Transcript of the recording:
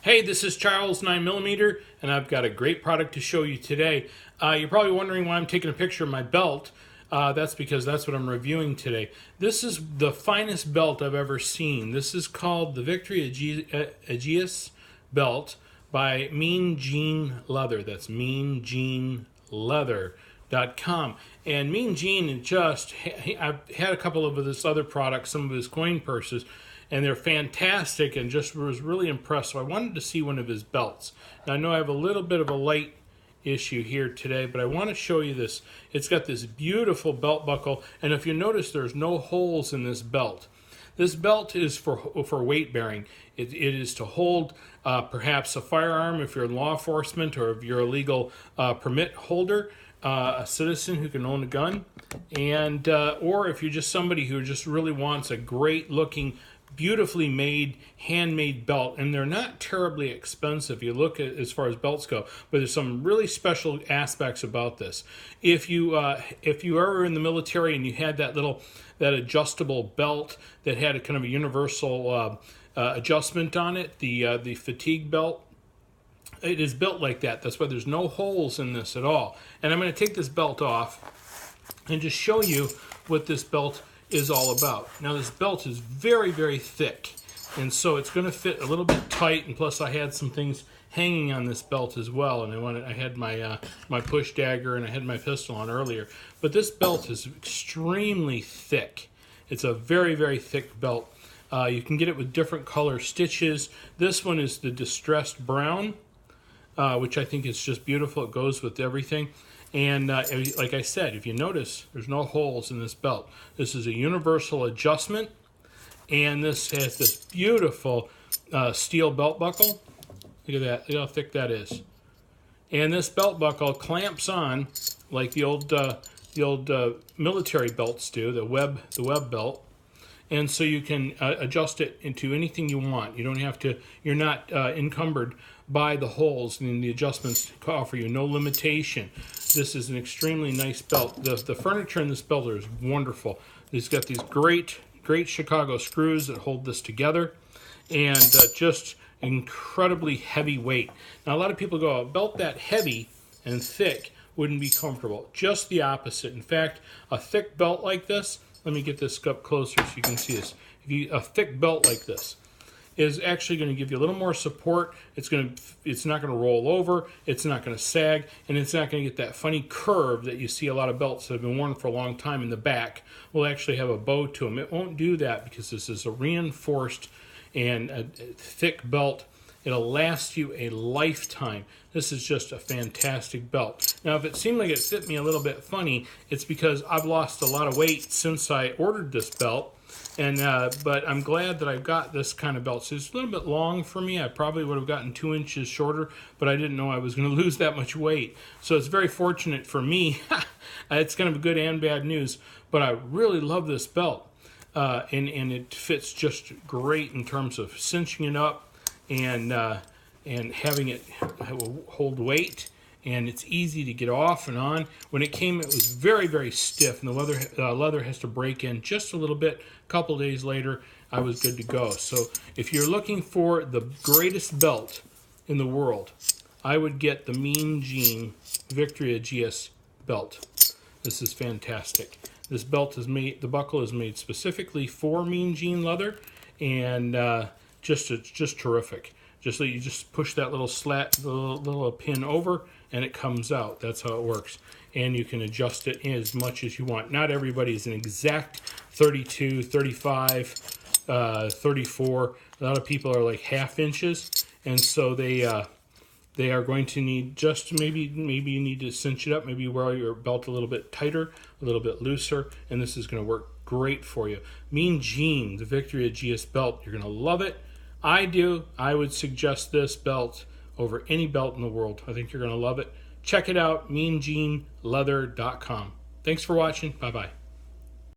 Hey, this is Charles 9mm, and I've got a great product to show you today. You're probably wondering why I'm taking a picture of my belt. That's because that's what I'm reviewing today. This is the finest belt I've ever seen. This is called the Victory Aegis belt by Mean Gene Leather. That's meangeneleather.com. And Mean Gene I've had a couple of this other products, some of his coin purses, and they're fantastic, and just was really impressed. So I wanted to see one of his belts. Now I know I have a little bit of a light issue here today, but I want to show you this. It's got this beautiful belt buckle, and if you notice, there's no holes in this belt. This belt is for weight bearing. It is to hold perhaps a firearm if you're in law enforcement, or if you're a legal permit holder, a citizen who can own a gun, and or if you're just somebody who just really wants a great looking, beautifully made, handmade belt. And they're not terribly expensive. You look at as far as belts go, but there's some really special aspects about this. If you were in the military and you had that adjustable belt that had a kind of a universal adjustment on it, the fatigue belt, it is built like that. That's why there's no holes in this at all. And I'm going to take this belt off and just show you what this belt is all about. Now this belt is very, very thick, and so it's going to fit a little bit tight, and plus I had some things hanging on this belt as well, and I had my my push dagger, and I had my pistol on earlier. But this belt is extremely thick. It's a very, very thick belt. You can get it with different color stitches. This one is the distressed brown, which I think is just beautiful. It goes with everything. And like I said, if you notice, there's no holes in this belt. This is a universal adjustment, and this has this beautiful steel belt buckle. Look at that. Look how thick that is. And this belt buckle clamps on like the old military belts do, the web belt. And so you can adjust it into anything you want. You don't have to. You're not encumbered by the holes, and the adjustments offer you no limitation. This is an extremely nice belt. The furniture in this belt is wonderful. It's got these great Chicago screws that hold this together, and just incredibly heavy weight. Now a lot of people go, a belt that heavy and thick wouldn't be comfortable. Just the opposite. In fact, a thick belt like this, let me get this up closer so you can see this. A thick belt like this is actually going to give you a little more support. It's not going to roll over, it's not going to sag, and it's not going to get that funny curve that you see a lot of belts that have been worn for a long time in the back will actually have a bow to them. It won't do that because this is a reinforced and a thick belt. It'll last you a lifetime. This is just a fantastic belt. Now, if it seemed like it fit me a little bit funny, it's because I've lost a lot of weight since I ordered this belt. And but I'm glad that I've got this kind of belt. So it's a little bit long for me. I probably would have gotten 2 inches shorter, but I didn't know I was going to lose that much weight. So it's very fortunate for me. It's kind of good and bad news, but I really love this belt. And it fits just great in terms of cinching it up and having it hold weight. And it's easy to get off and on. When it came, it was very, very stiff, and the leather has to break in just a little bit. A couple days later, I was good to go. So if you're looking for the greatest belt in the world, I would get the Mean Gene Victory Aegis belt. This is fantastic. This belt is made, the buckle is made specifically for Mean Gene leather, and just terrific. You just push that little little pin over, and it comes out. That's how it works. And you can adjust it as much as you want. Not everybody is an exact 32, 35, 34. A lot of people are like half inches, and so they are going to need just maybe you need to cinch it up. Maybe wear your belt a little bit tighter, a little bit looser, and this is going to work great for you. Mean Gene, the Victory Aegis belt. You're going to love it. I do. I would suggest this belt over any belt in the world. I think you're going to love it. Check it out, meangeneleather.com. Thanks for watching. Bye-bye.